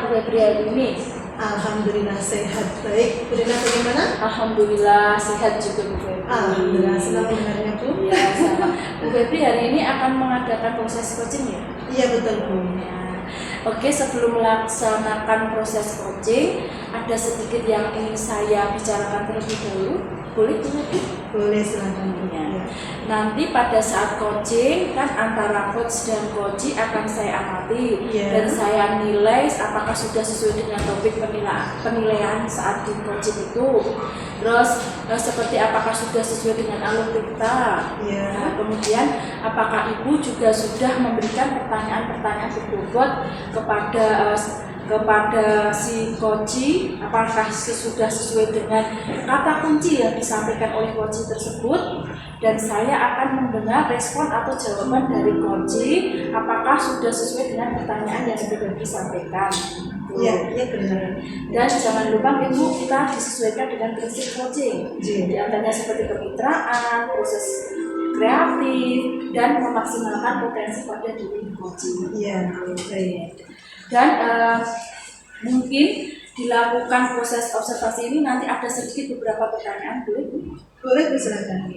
Bu Febri hari ini? Alhamdulillah sehat. Baik, Bu Rina bagaimana? Alhamdulillah sehat juga Bu Febri. Alhamdulillah, senang mendengarnya Bu. Iya, sama. Bu Febri hari ini akan mengadakan proses coaching ya? Iya betul Bu. Ya. Oke, sebelum melaksanakan proses coaching, ada sedikit yang ingin saya bicarakan terlebih dahulu. Boleh Bu Febri? Boleh, silakan Bu. Ya. Ya. Nanti pada saat coaching kan antara coach dan coachee akan saya amati dan saya nilai apakah sudah sesuai dengan topik penilaian saat di coaching itu. Terus seperti apakah sudah sesuai dengan alur kita. Nah, kemudian apakah Ibu juga sudah memberikan pertanyaan-pertanyaan berbobot kepada si coachee, apakah sudah sesuai dengan kata kunci yang disampaikan oleh coachee tersebut, dan saya akan mendengar respon atau jawaban dari coachee apakah sudah sesuai dengan pertanyaan yang sudah disampaikan. Iya benar. Dan jangan lupa Ibu, kita disesuaikan dengan prinsip coaching. Di antaranya seperti kemitraan, proses kreatif, dan memaksimalkan potensi pada diri coaching. Iya, baik. Dan mungkin dilakukan proses observasi ini nanti ada sedikit beberapa pertanyaan, boleh Bu? Boleh Bu, silakan.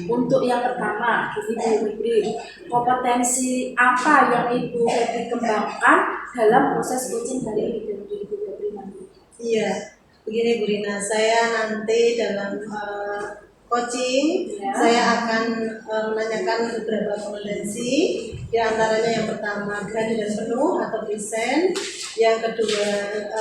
Untuk yang pertama, Ibu Febri, kompetensi apa yang Ibu Febri kembangkan dalam proses coaching dari Ibu Febri nanti? Iya, begini Bu Rina, saya nanti dalam coaching saya akan menanyakan beberapa kompetensi. Di antaranya yang pertama kehadiran penuh atau present, yang kedua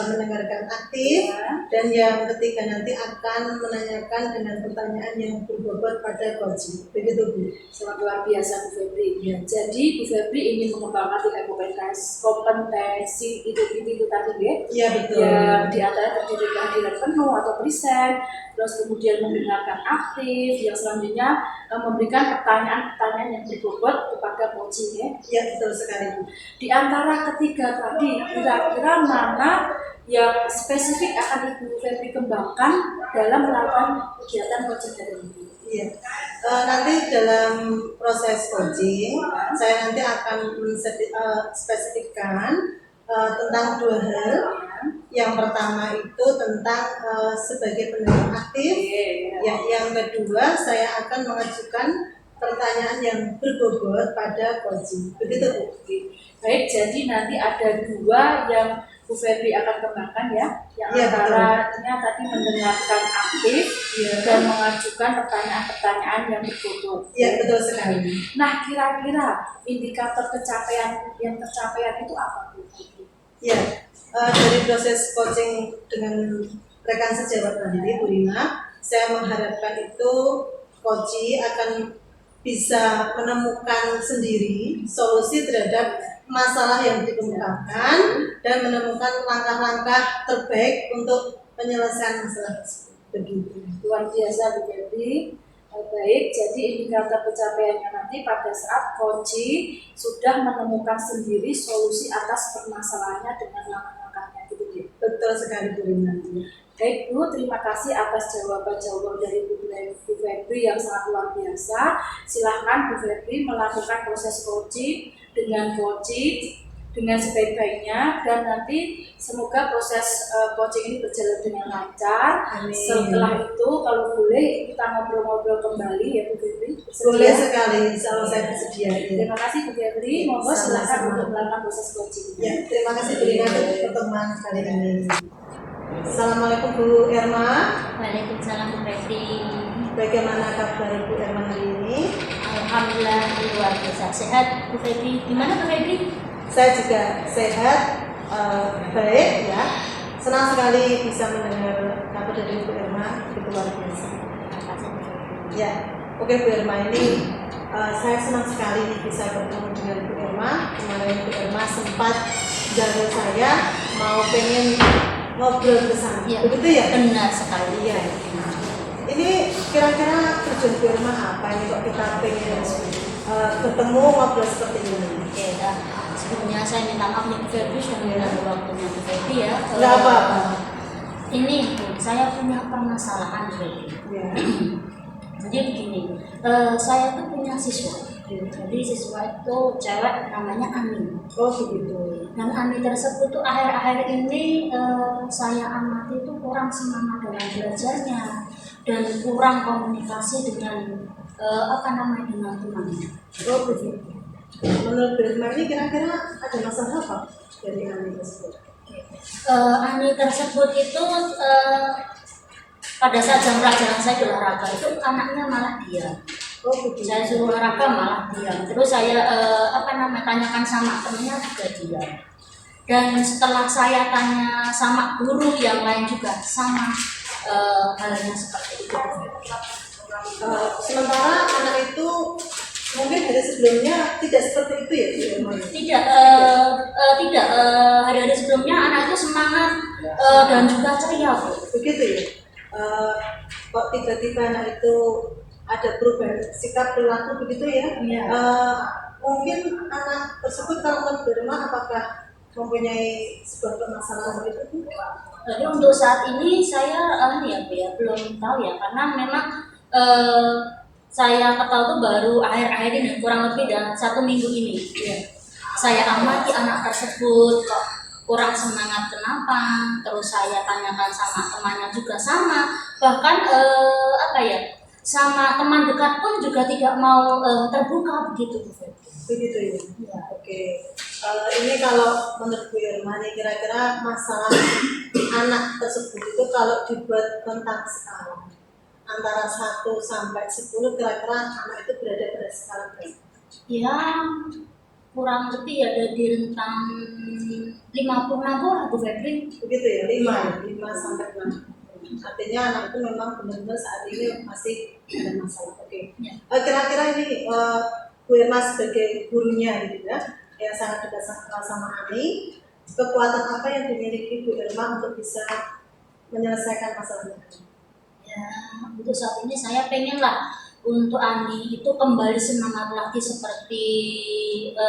mendengarkan aktif, dan yang ketiga nanti akan menanyakan dengan pertanyaan yang berbobot pada coaching. Begitu Bu. Sangat luar biasa Bu Febri. Jadi Bu Febri ingin mengembangkan tiga kompetensi itu tadi ya? Iya betul. Ya, di antara terdiri kehadiran penuh atau present, terus kemudian mendengarkan aktif, yang selanjutnya memberikan pertanyaan-pertanyaan yang berbobot kepada coaching ya. Iya betul sekali Bu. Di antara ketiga tadi, kira-kira mana yang spesifik akan Ibu Febri kembangkan dalam melakukan kegiatan coaching dari Ibu? Iya, nanti dalam proses coaching saya nanti akan spesifikkan tentang dua hal. Yang pertama itu tentang sebagai pendengar aktif. Yang kedua saya akan mengajukan pertanyaan yang berbobot pada coaching. Begitu Bu. Baik, jadi nanti ada dua yang Bu Febri akan kembangkan ya. Yang antaranya tadi mendengarkan aktif dan mengajukan pertanyaan-pertanyaan yang berbobot. Iya betul sekali. Nah, kira-kira indikator yang tercapaian itu apa Bu? Iya, dari proses coaching dengan rekan sejawat tadi Bu Rina, saya mengharapkan itu coaching akan bisa menemukan sendiri solusi terhadap masalah yang dikemukakan dan menemukan langkah-langkah terbaik untuk penyelesaian masalah tersebut. Begitu. Luar biasa Bu Febri. Baik, jadi indikator pencapaiannya nanti pada saat coaching sudah menemukan sendiri solusi atas permasalahannya dengan langkah-langkahnya gitu ya. Betul sekali Bu Rina. Baik Bu, terima kasih atas jawaban-jawaban dari Bu Febri yang sangat luar biasa. Silahkan Bu Febri melakukan proses coaching dengan sebaik-baiknya, dan nanti semoga proses coaching ini berjalan dengan lancar. Amin. Setelah itu kalau boleh kita ngobrol-ngobrol kembali ya Bu Febri. Boleh sekali, kalau saya bersedia. Terima kasih Bu Febri, monggo silakan untuk melakukan proses coaching. Ya, terima kasih Bu Rina untuk pertemuan kali ini. Assalamualaikum Bu Erma. Waalaikumsalam Bu Febri. Bagaimana kabar Bu Erma hari ini? Alhamdulillah luar biasa sehat Bu Febri. Gimana Bu Febri? Saya juga sehat, baik ya. Senang sekali bisa mendengar kabar dari Bu Erma, itu luar biasa. Ya, oke Bu Erma, ini saya senang sekali bisa bertemu dengan Bu Erma. Kemarin Bu Erma sempat jaga saya mau pengen ngobrol bersama, Ya, begitu ya? benar sekali. Iya. Ini kira-kira tujuan Bu Erma apa ini kok kita pengen ketemu ngobrol seperti ini? Oke, sebelumnya saya minta maaf nih Bu Febri sudah mengganggu waktunya Bu Febri ya. Nggak apa-apa. Ini Bu, saya punya permasalahan Bu Febri. Ya. Jadi begini, saya tuh punya siswa. Jadi siswa itu cewek namanya Ani. Oh begitu. Dan Ani tersebut tuh akhir-akhir ini saya amati itu kurang semangat dalam belajarnya dan kurang komunikasi dengan dengan temannya. Oh begitu. Menurut Bu Irma ini kira-kira ada masalah apa dari Ani tersebut? Ani tersebut itu pada saat jam pelajaran saya di olahraga itu anaknya malah diam. Oh begitu. Saya suruh olahraga malah diam. Terus saya tanyakan sama temennya juga diam. Dan setelah saya tanya sama guru yang lain juga sama halnya seperti itu. Sementara anak itu mungkin dari sebelumnya tidak seperti itu ya Bu Irma? Tidak. Hari-hari sebelumnya anak itu semangat dan juga ceria, Bu. Begitu ya. Kok tiba-tiba anak itu ada perubahan sikap perilaku begitu ya? Iya. Mungkin anak tersebut kalau menurut Bu Irma apakah mempunyai sebuah permasalahan begitu? Jadi untuk saat ini saya belum tahu ya, karena memang saya ketahui itu baru akhir-akhir ini, kurang lebih dalam 1 minggu ini. Ya. Saya amati anak tersebut kok kurang semangat kenapa, terus saya tanyakan sama temannya juga sama, bahkan sama teman dekat pun juga tidak mau terbuka begitu. Begitu ya. Ya. Oke. Ini kalau menurut Bu Irma nih kira-kira masalah anak tersebut itu kalau dibuat tentang skala antara 1 sampai 10 kira-kira anak itu berada pada skala berapa? Ya kurang lebih ada di rentang 50-60 Bu Febri. Begitu ya, 5 sampai 6. Artinya anak itu memang benar-benar saat ini masih ada masalah. Oke. Ya. Kira-kira ini Bu Irma sebagai gurunya gitu ya, yang sangat dekat sama Ani, kekuatan apa yang dimiliki Bu Irma untuk bisa menyelesaikan masalahnya? Ya, untuk saat ini saya pengen lah untuk Ani itu kembali semangat lagi seperti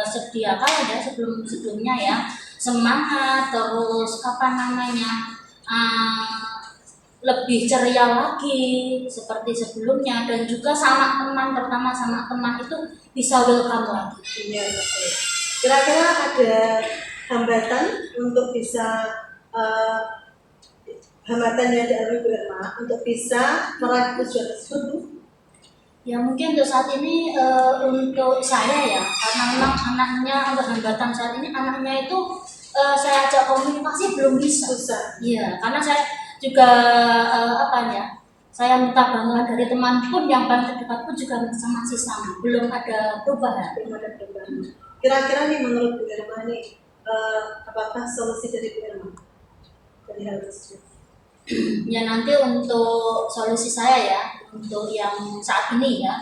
sedia kala ya sebelumnya ya, semangat terus lebih ceria lagi seperti sebelumnya, dan juga sama teman, pertama sama teman itu bisa welcome lagi. Iya, betul. Kira-kira ada hambatan untuk bisa hambatan yang dialami Bu Irma untuk bisa meraih tujuan tersebut? Ya mungkin untuk saat ini untuk saya ya, karena memang anaknya untuk hambatan saat ini anaknya itu saya ajak komunikasi belum bisa. Susah. Iya, karena saya juga saya minta bantuan dari teman pun yang paling terdekat pun juga masih sama, belum ada perubahan. Belum ada perubahan. Kira-kira nih menurut Bu Irma nih apakah solusi dari Bu Irma dari hal tersebut? Ya nanti untuk solusi saya ya, untuk yang saat ini ya,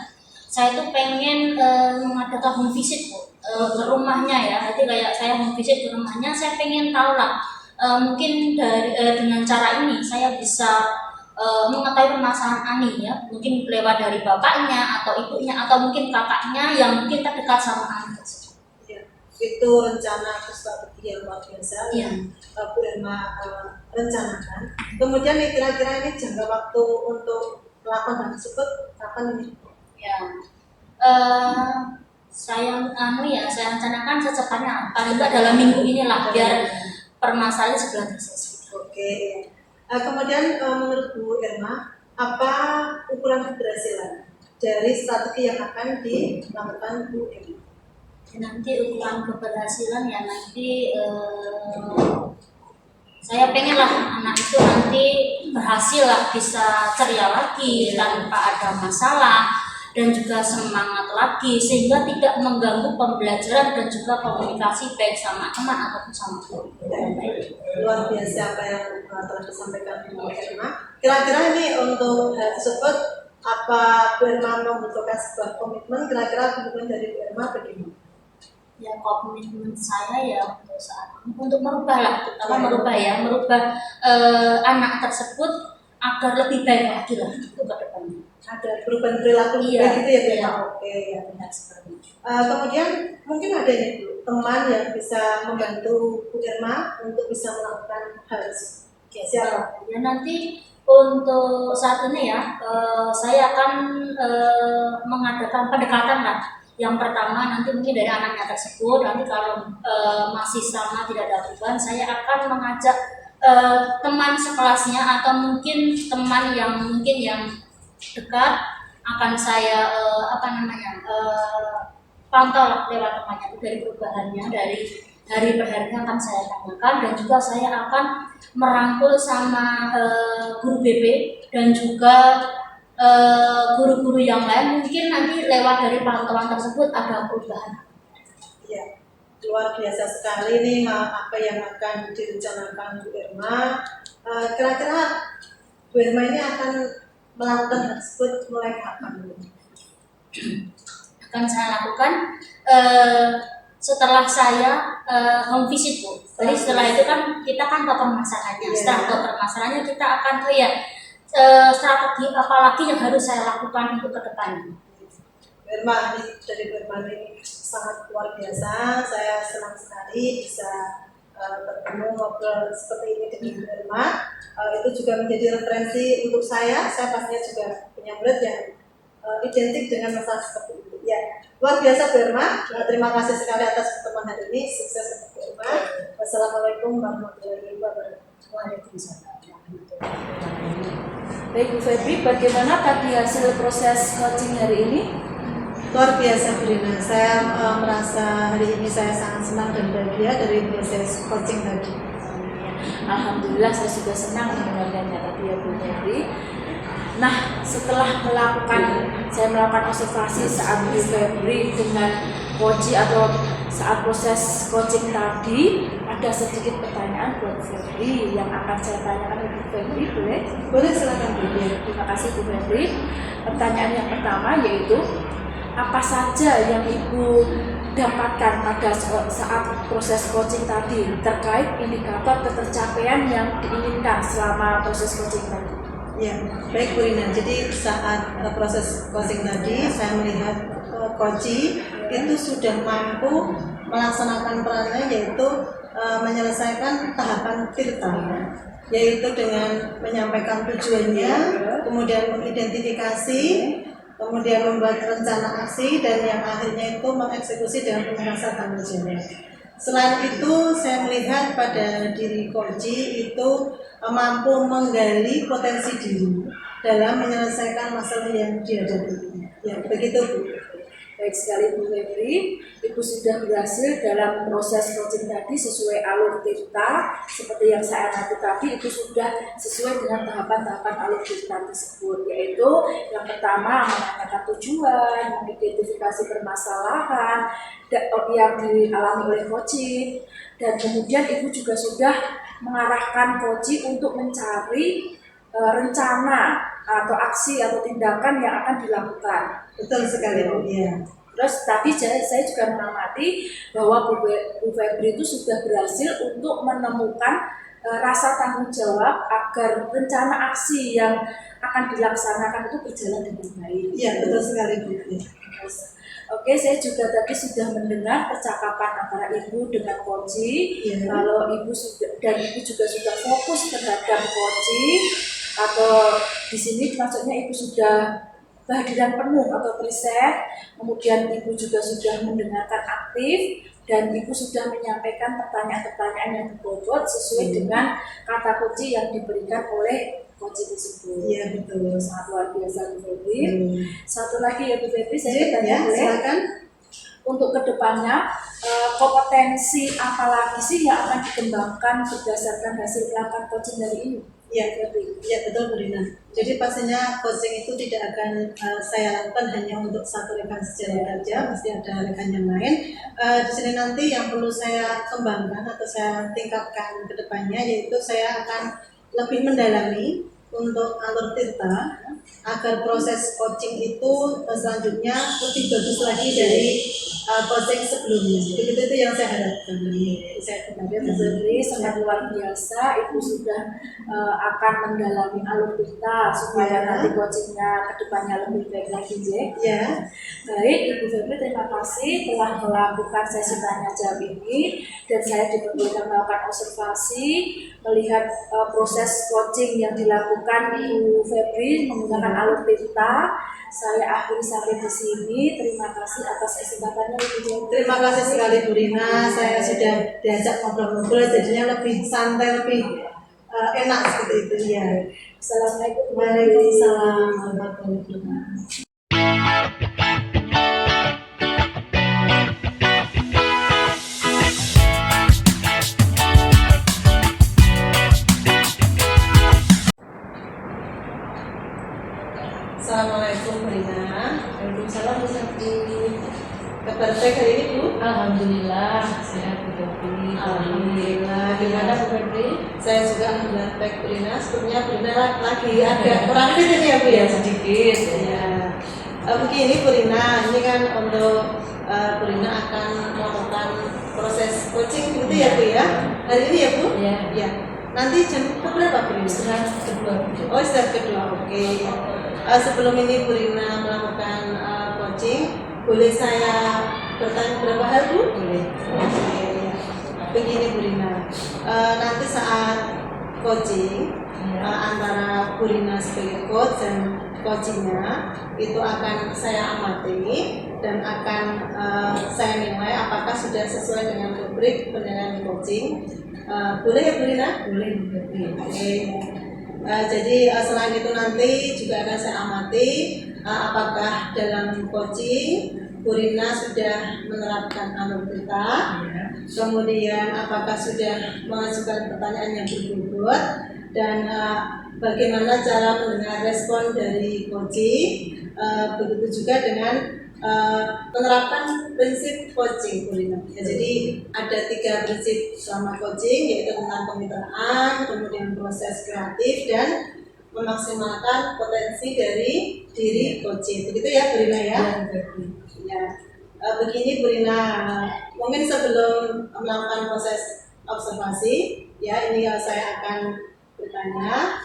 saya tuh pengen mengadakan home visit Bu, ke rumahnya ya. Jadi kayak saya home visit ke rumahnya, saya pengen tahu lah mungkin dengan cara ini saya bisa mengetahui permasalahan Ani ya, mungkin lewat dari bapaknya atau ibunya atau mungkin kakaknya yang mungkin terdekat sama Ani tersebut. Ya, itu rencana strategi yang luar biasa yang Bu Irma rencanakan. Kemudian nih kira-kira ini jangka waktu untuk melakukan hal tersebut kapan ini? Ya, saya rencanakan secepatnya, paling enggak dalam minggu inilah biar permasalahan segera selesai. Oke. Kemudian menurut Bu Irma, apa ukuran keberhasilan dari strategi yang akan dilakukan Bu Irma? Nanti ukuran keberhasilan ya nanti saya pengen lah anak itu nanti berhasil lah, bisa ceria lagi tanpa ada masalah dan juga semangat lagi sehingga tidak mengganggu pembelajaran dan juga komunikasi baik sama teman ataupun sama guru. Luar biasa apa yang telah disampaikan Bu Irma. Kira-kira ini untuk hal tersebut apa Bu Irma membutuhkan sebuah komitmen? Kira-kira komitmen dari Bu Irma bagaimana? Ya komitmen saya ya untuk saat ini untuk merubah lah, merubah anak tersebut agar lebih baik lagi lah untuk ke depannya. Ada perubahan perilaku gitu ya Bu Irma? Oke ya. Benar seperti itu. Kemudian mungkin ada nih Bu, teman yang bisa membantu Bu Irma untuk bisa melakukan hal tersebut. Siapa? Ya nanti untuk saat ini ya saya akan mengadakan pendekatan lah Yang pertama nanti mungkin dari anaknya tersebut, nanti kalau masih sama tidak ada perubahan, saya akan mengajak teman sekelasnya atau mungkin teman yang mungkin yang dekat, akan saya pantau lah lewat temannya itu dari perubahannya, dari hari per harinya akan saya tanyakan, dan juga saya akan merangkul sama guru BP dan juga guru-guru yang lain, mungkin nanti lewat dari pantauan tersebut ada perubahan. Ya, luar biasa sekali nih apa yang akan direncanakan Bu Irma. Kira-kira Bu Irma ini akan melakukan hal tersebut mulai kapan? Akan saya lakukan setelah saya home visit, Bu. Jadi setelah itu kan kita kan tahu permasalahannya. Setelah tahu permasalahannya kita akan strategi apa lagi yang harus saya lakukan untuk ke depannya. Irma, ini dari Irma ini sangat luar biasa. Saya senang sekali bisa bertemu ngobrol seperti ini dengan Irma. Itu juga menjadi referensi untuk saya. Saya pastinya juga punya murid yang identik dengan masalah seperti itu. Ya, luar biasa Bu Irma. Terima kasih sekali atas pertemuan hari ini. Sukses untuk Bu Irma. Wassalamualaikum warahmatullahi wabarakatuh. Waalaikumsalam. Baik Bu Febri, bagaimana tadi hasil proses coaching hari ini? Luar biasa Bu Rina, saya merasa hari ini saya sangat senang dan bahagia dari proses coaching tadi. Alhamdulillah saya sudah senang mendengarkannya tadi ya Bu Febri. Nah, setelah saya melakukan observasi saat Bu Febri dengan coaching atau saat proses coaching tadi, ada sedikit pertanyaan buat Bu Febri yang akan saya tanyakan ke Bu Febri, boleh? Boleh, silakan Bu. Terima kasih Bu Febri. Pertanyaan yang pertama yaitu, apa saja yang Ibu dapatkan pada saat proses coaching tadi terkait indikator ketercapaian yang diinginkan selama proses coaching tadi? Ya, baik Bu Rina. Jadi saat proses coaching tadi saya melihat coaching itu sudah mampu melaksanakan perannya, yaitu menyelesaikan tahapan tirta, yaitu dengan menyampaikan tujuannya, kemudian mengidentifikasi, kemudian membuat rencana aksi, dan yang akhirnya itu mengeksekusi dengan penguasa tanggung jawab. Selain itu, saya melihat pada diri Koji itu mampu menggali potensi diri dalam menyelesaikan masalah yang dihadapi. Ya, begitu Bu. Baik sekali Bu Febri, Ibu sudah berhasil dalam proses coaching tadi sesuai alur tirta seperti yang saya amati tadi. Itu sudah sesuai dengan tahapan-tahapan alur tirta tersebut, yaitu yang pertama menanyakan tujuan, mengidentifikasi permasalahan yang dialami oleh coaching, dan kemudian Ibu juga sudah mengarahkan coaching untuk mencari rencana atau aksi atau tindakan yang akan dilakukan. Betul sekali Bu. Ya. Terus tadi saya juga mengamati bahwa Bu Febri itu sudah berhasil untuk menemukan rasa tanggung jawab agar rencana aksi yang akan dilaksanakan itu berjalan dengan baik. Iya, betul sekali Bu. Oke, saya juga tadi sudah mendengar percakapan antara Ibu dengan Koji. Kalau Ibu juga sudah fokus terhadap Koji, atau di sini maksudnya Ibu sudah kehadiran penuh atau riset, kemudian Ibu juga sudah mendengarkan aktif, dan Ibu sudah menyampaikan pertanyaan-pertanyaan yang berbobot sesuai dengan kata kunci yang diberikan oleh coaching tersebut. Iya, betul. Sangat luar biasa Bu Febri. Satu lagi ya Bu Febri, saya bertanya boleh? Silakan. Untuk kedepannya kompetensi apa lagi sih yang akan dikembangkan berdasarkan hasil pelatihan coaching dari ini? Ya, betul Bu Rina. Jadi pastinya coaching itu tidak akan saya lakukan hanya untuk satu rekan sejarah saja, pasti ada rekan yang lain. Di sini nanti yang perlu saya kembangkan atau saya tingkatkan ke depannya, yaitu saya akan lebih mendalami untuk alur tirta agar proses coaching itu selanjutnya lebih bagus lagi dari coaching sebelumnya. Itu yang saya harapkan. Saya Febri sangat luar biasa. Ibu sudah akan mendalami alur tirta supaya nanti coachingnya kedepannya lebih baik lagi, ya. Baik, Ibu Febri, terima kasih telah melakukan sesi tanya jawab ini, dan saya diperbolehkan melakukan observasi melihat proses coaching yang dilakukan Ibu Febri menggunakan alur tirta. saya akhiri sampai di sini. Terima kasih atas kesempatannya Ibu Dewi. Terima kasih sekali Bu Rina, saya sudah diajak ngobrol-ngobrol jadinya lebih santai, lebih enak seperti itu ya. Assalamualaikum Waalaikumsalam warahmatullahi wabarakatuh. Assalamualaikum Bu Rina. Waalaikumsalam Bu Santi. Kabar baik hari ini Bu? Alhamdulillah sehat Bu Febri. Alhamdulillah. Gimana Bu Febri? Saya juga alhamdulillah baik Bu Rina. Sepertinya Bu Rina lagi agak kurang fit ini ya Bu ya? Sedikit. Ya. Begini Bu Rina, ini kan untuk Bu Rina akan melakukan proses coaching gitu ya Bu ya? Hari ini ya Bu? Iya. Ya. Nanti jam berapa Bu Rina? Istirahat kedua. Oh istirahat kedua, oke. Sebelum ini Bu Rina melakukan coaching, boleh saya bertanya beberapa hal Bu? Boleh. Oke, ya. Begini Bu Rina, nanti saat coaching antara Bu Rina sebagai coach dan coachingnya itu akan saya amati dan akan saya nilai apakah sudah sesuai dengan rubrik penilaian coaching. Boleh ya Bu Rina? Boleh Bu Febri. Oke. Jadi selain itu nanti juga akan saya amati apakah dalam coaching Bu Rina sudah menerapkan anugerita, kemudian apakah sudah mengajukan pertanyaan yang berbobot, dan bagaimana cara mendengar respon dari coaching, begitu juga dengan menerapkan prinsip coaching Bu Rina. Ya, jadi ada 3 prinsip selama coaching, yaitu tentang kemitraan, kemudian proses kreatif, dan memaksimalkan potensi dari diri coaching. Begitu ya Bu Rina ya? Ya. Begini Bu Rina, mungkin sebelum melakukan proses observasi, ya ini saya akan bertanya,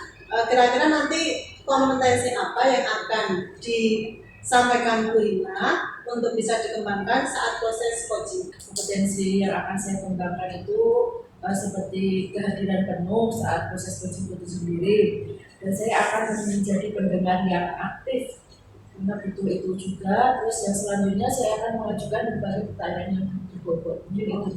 kira-kira nanti kompetensi apa yang akan disampaikan Bu Rina untuk bisa dikembangkan saat proses coaching? Kompetensi yang akan saya kembangkan itu seperti kehadiran penuh saat proses coaching itu sendiri, dan saya akan menjadi pendengar yang aktif karena itu juga. Terus yang selanjutnya saya akan mengajukan berbagai pertanyaan yang berbobot.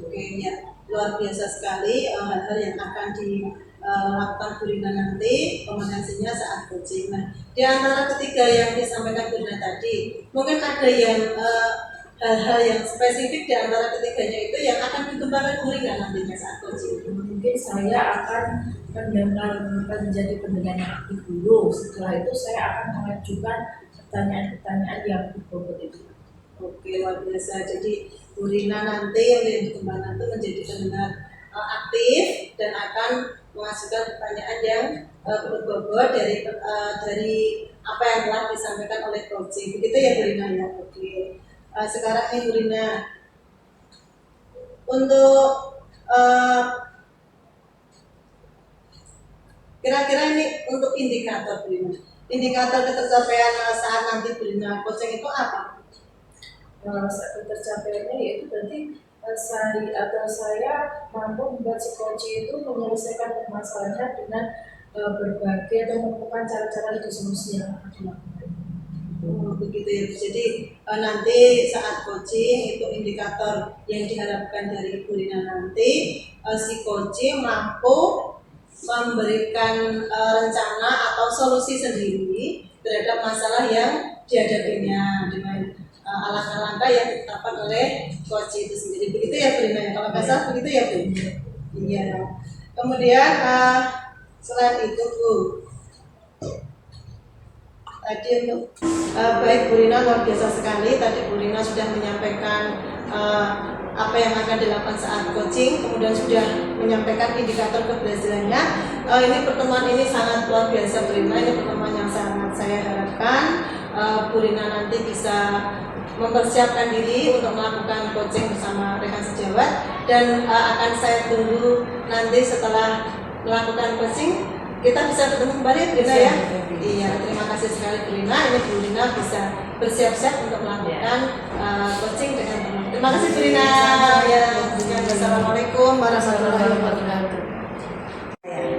Oke, ya luar biasa sekali hal-hal yang akan dilakukan Bu Rina nanti kompetensinya saat coaching. Nah, di antara ketiga yang disampaikan Bu Rina tadi, mungkin ada yang hal-hal yang spesifik di antara ketiganya itu yang akan dikembangkan Bu Rina nantinya saat coaching. Mungkin saya akan menjadi pendengar yang aktif dulu. Setelah itu saya akan mengajukan pertanyaan-pertanyaan yang berbobot itu. Oke, luar biasa. Jadi Bu Rina nanti yang dikembangkan itu menjadi pendengar aktif dan akan mengajukan pertanyaan yang berbobot dari apa yang telah disampaikan oleh coaching. Begitu ya Bu Rina ya. Oke. Sekarang nih Bu Rina, untuk kira-kira ini untuk indikator Bu Rina. Indikator ketercapaian saat nanti Bu Rina coaching itu apa? Saat tercapainya yaitu berarti saya mampu membuat si coach itu menyelesaikan permasalahannya dengan berbagai atau menemukan cara-cara itu solusi yang akan dilakukan. Begitu ya. Jadi nanti saat coaching itu indikator yang diharapkan dari Bu Rina nanti si coaching mampu memberikan rencana atau solusi sendiri terhadap masalah yang dihadapinya dengan langkah-langkah yang ditetapkan oleh coach itu sendiri. Begitu ya Bu Rina? Kalau nggak salah begitu ya Bu? Iya. Kemudian selain itu Bu, tadi untuk baik Bu Rina luar biasa sekali. Tadi Bu Rina sudah menyampaikan apa yang akan dilakukan saat coaching, kemudian sudah menyampaikan indikator keberhasilannya. Ini pertemuan ini sangat luar biasa Bu Rina. Ini pertemuan yang sangat saya harapkan Bu Rina nanti bisa mempersiapkan diri untuk melakukan coaching bersama rekan sejawat, dan akan saya tunggu nanti setelah melakukan coaching kita bisa ketemu kembali Bu Rina ya. Iya, terima kasih sekali Bu Rina. Ini Bu Rina bisa bersiap-siap untuk melakukan coaching dengan teman. Terima kasih Bu Rina. Ya, assalamualaikum warahmatullahi wabarakatuh.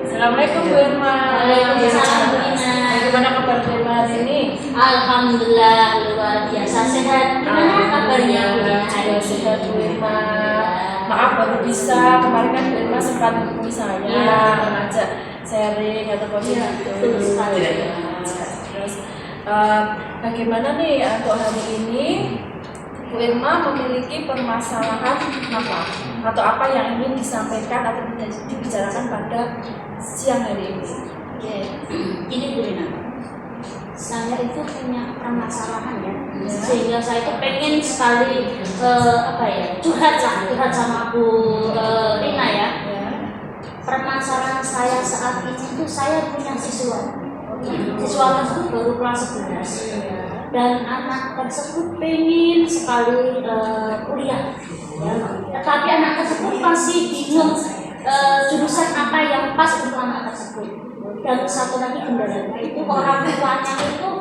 Assalamualaikum Bu Irma. Waalaikumsalam Bu Rina. Bagaimana kabar Bu Irma? hari ini? Alhamdulillah luar biasa sehat. Gimana kabarnya Bu Irma hari ini? Sehat Bu Irma. Maaf baru bisa, kemarin kan Bu Irma sempat hubungi saya, ngajak sharing atau coaching gitu. Betul sekali. Terus bagaimana nih untuk hari ini Bu Irma memiliki permasalahan apa atau apa yang ingin disampaikan atau dibicarakan pada siang hari ini? Oke, ini Bu Irma. Saya itu punya permasalahan ya, sehingga saya itu pengen sekali curhat sama Bu Rina ya. Permasalahan saya saat ini itu saya punya siswa tersebut baru kelas 11 dan anak tersebut pengen sekali kuliah ya. Tetapi anak tersebut masih bingung jurusan apa yang pas untuk anak tersebut. Dan satu lagi kendalanya itu orang tuanya itu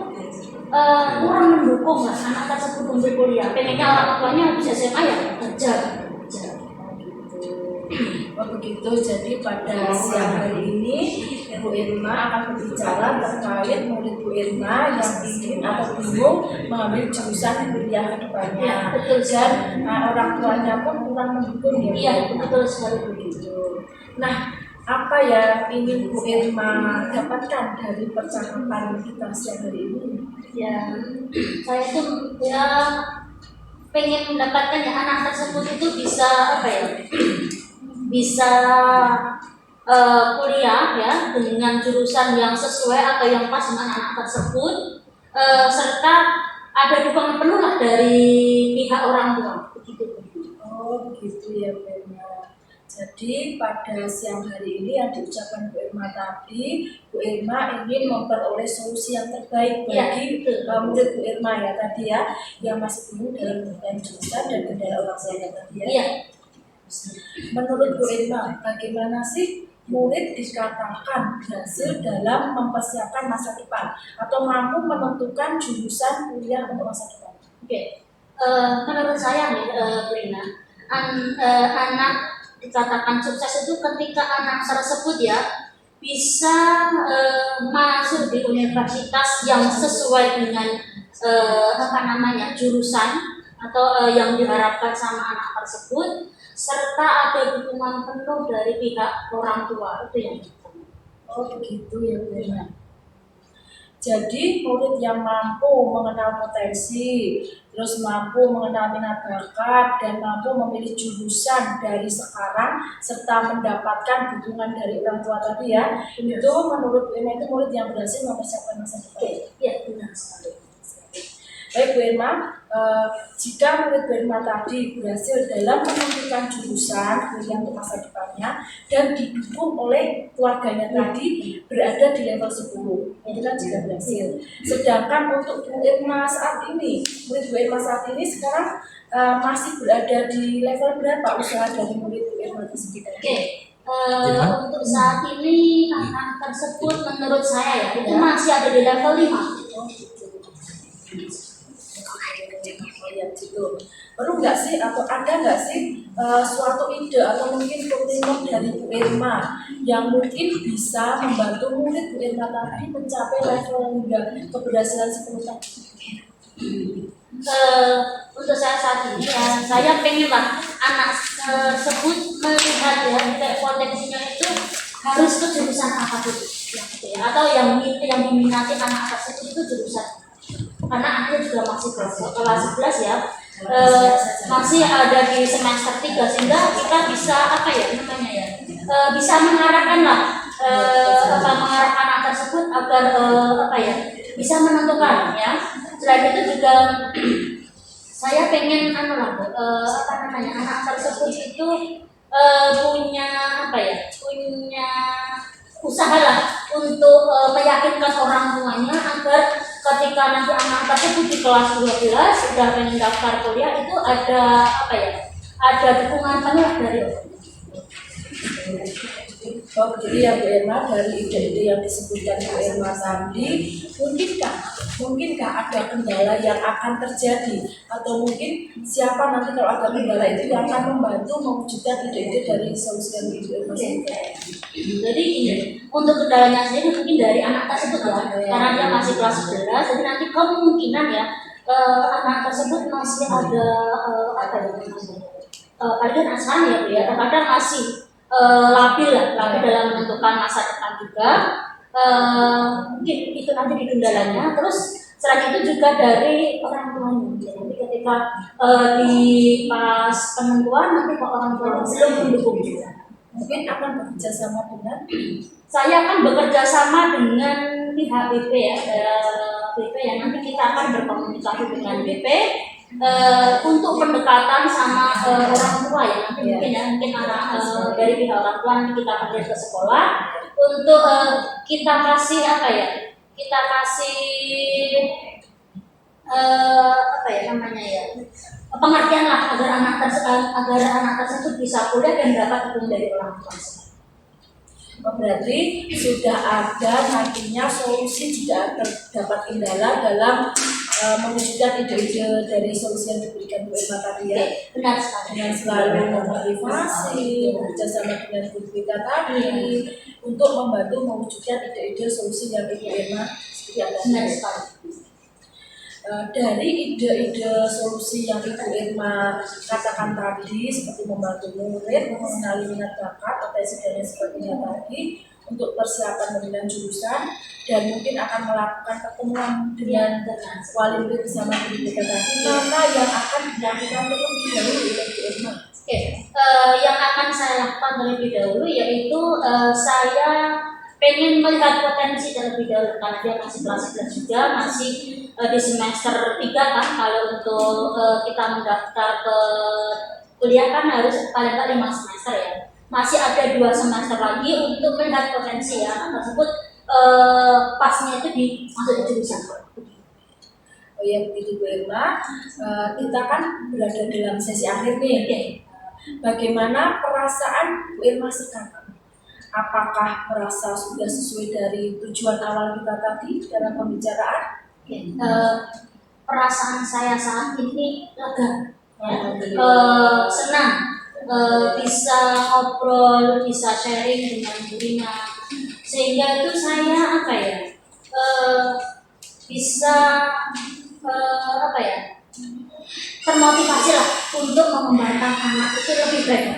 kurang mendukung lah anak tersebut untuk kuliah. Pengennya orang tuanya bisa SMA ya kerja. Oh begitu, jadi pada siang hari ini Bu Irma akan berbicara terkait murid Bu Irma yang ingin atau bingung mengambil jurusan kuliah ke depannya. Ya, betul. Dan orang tuanya pun kurang mendukung ya. Iya, betul sekali begitu. Nah, apa yang ingin Bu Irma dapatkan dari percakapan kita siang hari ini? Ya, saya tuh ya pengen mendapatkan ya anak tersebut itu bisa bisa kuliah ya dengan jurusan yang sesuai atau yang pas dengan anak tersebut, serta ada dukungan penuh lah dari pihak orang tua begitu. Oh gitu ya Bu Irma. Jadi pada siang hari ini yang diucapkan Bu Irma tadi, Bu Irma ingin memperoleh solusi yang terbaik bagi murid Bu Irma ya tadi ya, yang masih bingung dalam pemilihan jurusan dan kendala orang tua tadi ya. Iya. Menurut Bu Irma, bagaimana sih murid dikatakan berhasil dalam mempersiapkan masa depan atau mampu menentukan jurusan kuliah untuk masa depan? Oke. Menurut saya nih, Bu Rina, anak dikatakan sukses itu ketika anak tersebut ya bisa masuk di universitas yang sesuai dengan jurusan atau yang diharapkan sama anak tersebut, serta ada dukungan penuh dari pihak orang tua. Itu yang pertama. Oh begitu ya Bu Irma. Jadi murid yang mampu mengenal potensi, terus mampu mengenal minat bakat, dan mampu memilih jurusan dari sekarang, serta mendapatkan dukungan dari orang tua tadi ya, itu menurut Bu Irma itu murid yang berhasil mempersiapkan masa depan. Iya, benar sekali. Baik Bu Irma, jika murid Bu Irma tadi berhasil dalam menentukan jurusan kuliah untuk masa depannya dan didukung oleh keluarganya tadi berada di level 10, itu kan juga berhasil. Sedangkan untuk Bu Irma saat ini, murid Bu Irma saat ini sekarang masih berada di level berapa usaha dari murid Bu Irma tersebut? Oke. Untuk saat ini anak tersebut menurut saya ya itu masih ada di level 5. Gitu. Perlu nggak sih atau ada nggak sih suatu ide atau mungkin keinginan dari Bu Irma yang mungkin bisa membantu murid Bu Irma tadi mencapai level hingga keberhasilan 10 tahun? Untuk saya saat ini ya saya pengen lah anak tersebut melihat ya kayak potensinya itu harus ke jurusan apa dulu ya, atau yang diminati anak tersebut itu jurusan, karena anaknya juga masih kelas 11 ya, masih ada di semester 3 sehingga kita bisa bisa mengarahkan lah mengarahkan anak tersebut agar bisa menentukan ya. Selain itu juga saya pengen anak tersebut itu punya usaha lah untuk meyakinkan orang tuanya agar ketika nanti anak tersebut di kelas 12 sudah pengen daftar kuliah itu ada dukungan penuh dari orang. Oh, jadi ya Bu Irma, dari ide-ide yang disebutkan Bu Irma tadi, mungkinkah mungkinkah ada kendala yang akan terjadi, atau mungkin siapa nanti kalau ada kendala itu yang akan membantu mewujudkan ide-ide dari solusi yang Ibu Irma. Jadi ini untuk kendalanya sendiri mungkin dari anak tersebut ya, karena dia masih kelas 11, jadi nanti kemungkinan ya anak tersebut masih ada apa ya kadang asuhan ya Bu ya, terkadang masih labil dalam menentukan masa depan juga. Mungkin itu nanti di kendalanya. Terus selain itu juga dari orang tuanya. Jadi ketika di pas penentuan nanti kalau orang tua belum mendukung juga, Mungkin akan bekerja sama dengan saya akan bekerja sama dengan pihak BP ya, BP ya, nanti kita akan berkomunikasi dengan BP untuk pendekatan sama orang tua ya, nanti mungkin anak dari pihak orang tua nanti kita akan lihat ke sekolah untuk kita kasih apa ya, kita kasih apa ya namanya ya, pengertian lah agar anak tersebut bisa kuliah dan dapat dukungan dari orang tua. berarti sudah ada nantinya solusi jika terdapat kendala dalam mewujudkan ide-ide dari solusi yang diberikan Bu Irma tadi ya. Benar sekali. Dengan selalu memotivasi, bekerjasama dengan Bu Rita tadi untuk membantu mewujudkan ide-ide solusi yang Ibu Irma seperti yang tadi. Benar sekali. Dari ide-ide solusi yang Ibu Irma katakan tadi seperti membantu murid mengenali minat bakat, potensi dan sebagainya tadi untuk persiapan pemilihan jurusan, dan mungkin akan melakukan pertemuan dengan wali murid bersama guru tadi, mana yang akan dilakukan terlebih dahulu oleh Ibu Irma? Oke, yang akan saya lakukan terlebih dahulu yaitu saya pengen melihat potensi terlebih dahulu karena dia masih kelas 11 juga, masih di semester 3 kan. Kalau untuk kita mendaftar ke kuliah kan harus paling nggak 5 semester ya. Masih ada 2 semester lagi untuk melihat potensi ya anak tersebut pasnya itu di masuk di jurusan. Oh ya begitu Bu Irma, kita kan berada dalam sesi akhir nih. Bagaimana perasaan Bu Irma sekarang? Apakah merasa sudah sesuai dari tujuan awal kita tadi dalam pembicaraan? Perasaan saya saat ini lega, senang, bisa ngobrol, bisa sharing dengan Bu Rina, sehingga itu saya apa ya, bisa apa ya, termotivasi lah untuk mengembangkan anak itu lebih baik.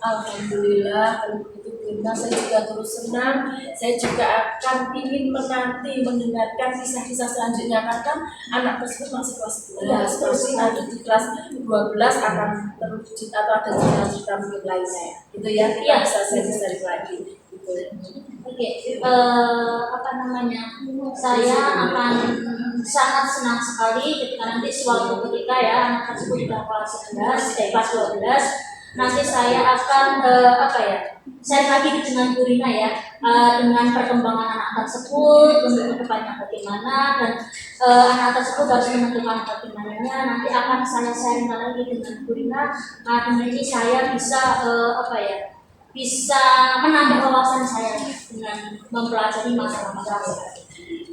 Alhamdulillah, kalau begitu Bu Irma, saya juga terus senang. Saya juga akan ingin menanti mendengarkan kisah-kisah selanjutnya, karena anak tersebut masih kelas 11, pasti nanti di kelas 12 akan terwujud atau ada cerita-cerita mungkin lainnya. Itu ya, kita bisa sharing lagi. Gitu. Oke, apa namanya? Saya akan sangat senang sekali ketika nanti suatu ketika ya anak tersebut sudah kelas 11, kelas 12. Nanti saya akan apa ya, share lagi dengan Bu Rina ya, dengan perkembangan anak tersebut, untuk kedepannya bagaimana, dan anak tersebut harus menentukan bagaimananya. Nanti akan saya share lagi dengan Bu Rina. Dengan ini saya bisa apa ya, bisa menambah wawasan saya dengan mempelajari masalah-masalah.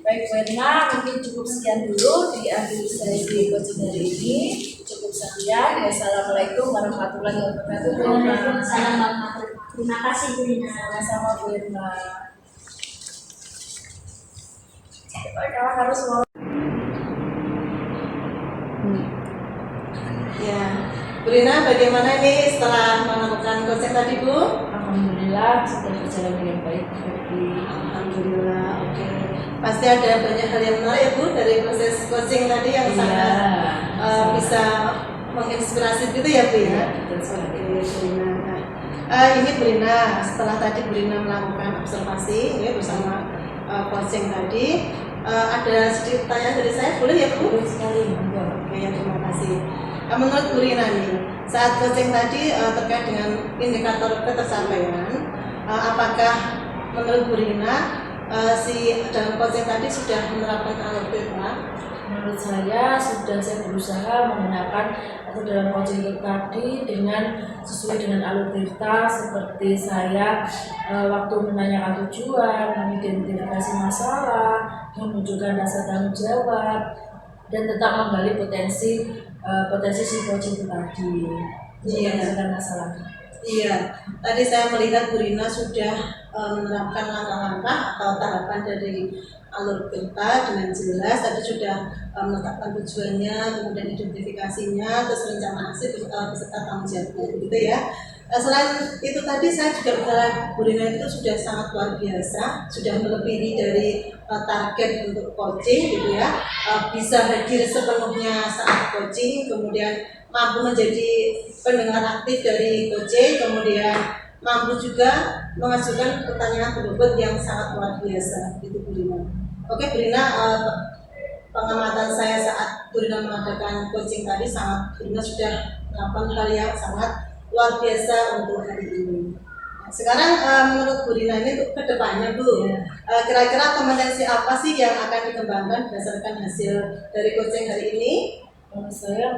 Baik Bu Irma, mungkin cukup sekian dulu di akhir sesi coaching hari ini. Cukup sekian. Wassalamualaikum warahmatullahi wabarakatuh. Waalaikumsalam warahmatullahi wabarakatuh. Terima kasih Bu Rina. Sama-sama Bu Irma. Kalau harus mau. Ya, Bu Rina, bagaimana nih setelah melakukan coaching tadi Bu? Alhamdulillah sudah berjalan dengan baik. Alhamdulillah, oke. Pasti ada banyak hal yang menarik ya Bu dari proses coaching tadi yang sangat bisa menginspirasi gitu ya Bu ya. Oke, Bu Rina. Nah, ini Bu Rina, setelah tadi Bu Rina melakukan observasi ya bersama coaching tadi, ada sedikit pertanyaan dari saya, boleh ya Bu? Boleh sekali. Oke, terima kasih. Menurut Bu Rina nih, saat coaching tadi terkait dengan indikator ketercapaian, apakah menurut Bu Rina si dalam coaching tadi sudah menerapkan alur theta? Menurut saya saya berusaha menggunakan atau dalam coaching itu tadi dengan sesuai dengan alur theta, seperti saya waktu menanyakan tujuan, mengidentifikasi masalah, menunjukkan rasa tanggung jawab, dan tetap menggali potensi si coaching itu tadi. Menyelesaikan masalah. Iya, tadi saya melihat Bu Rina sudah menerapkan langkah-langkah atau tahapan dari alur theta dengan jelas. Tadi sudah menetapkan tujuannya, kemudian identifikasinya, terus rencana aksi beserta tanggung jawabnya, gitu ya. Selain itu tadi saya juga berharap Bu Rina itu sudah sangat luar biasa, sudah melebihi dari target untuk coaching, gitu ya. Bisa hadir sepenuhnya saat coaching, kemudian mampu menjadi pendengar aktif dari coaching, kemudian mampu juga mengajukan pertanyaan berbobot yang sangat luar biasa, gitu Bu Rina. Oke Bu Rina, pengamatan saya saat Bu Rina mengadakan coaching tadi Bu Rina sudah melakukan hal yang sangat luar biasa untuk hari ini. Sekarang menurut Bu Rina ini untuk kedepannya Bu, kira-kira kompetensi apa sih yang akan dikembangkan berdasarkan hasil dari coaching hari ini? Menurut saya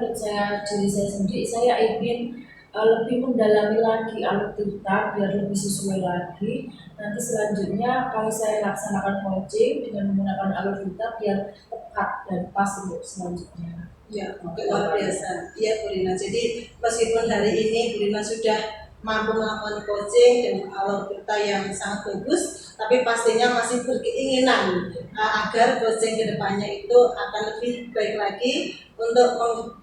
diri saya sendiri, saya ingin lebih mendalami lagi alur theta biar lebih sesuai lagi. Nanti selanjutnya kalau saya laksanakan coaching dengan menggunakan alur theta biar tepat dan pas untuk selanjutnya. Ya, luar biasa. Iya Bu Rina. Jadi meskipun hari ini Bu Rina sudah mampu melakukan coaching dengan alur theta yang sangat bagus, tapi pastinya masih berkeinginan agar coaching kedepannya itu akan lebih baik lagi untuk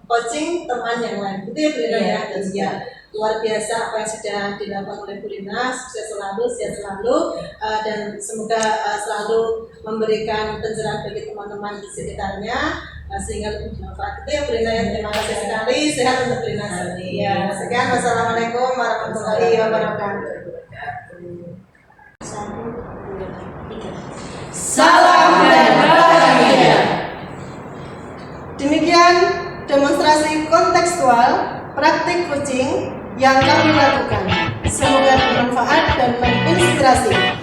coaching teman yang lain. Itu ya Bu Rina ya. Ya, luar biasa apa yang sudah dilakukan oleh Bu Rina. Sukses selalu, sehat selalu, dan semoga selalu memberikan pencerahan bagi teman-teman di sekitarnya, sehingga lebih bermanfaat. Itu ya Bu Rina ya. Terima kasih sekali. Sehat untuk Bu Rina. Ya, sekian. Wassalamualaikum warahmatullahi wabarakatuh. Salam dan bahagia. Demikian demonstrasi kontekstual praktik coaching yang kami lakukan. Semoga bermanfaat dan menginspirasi.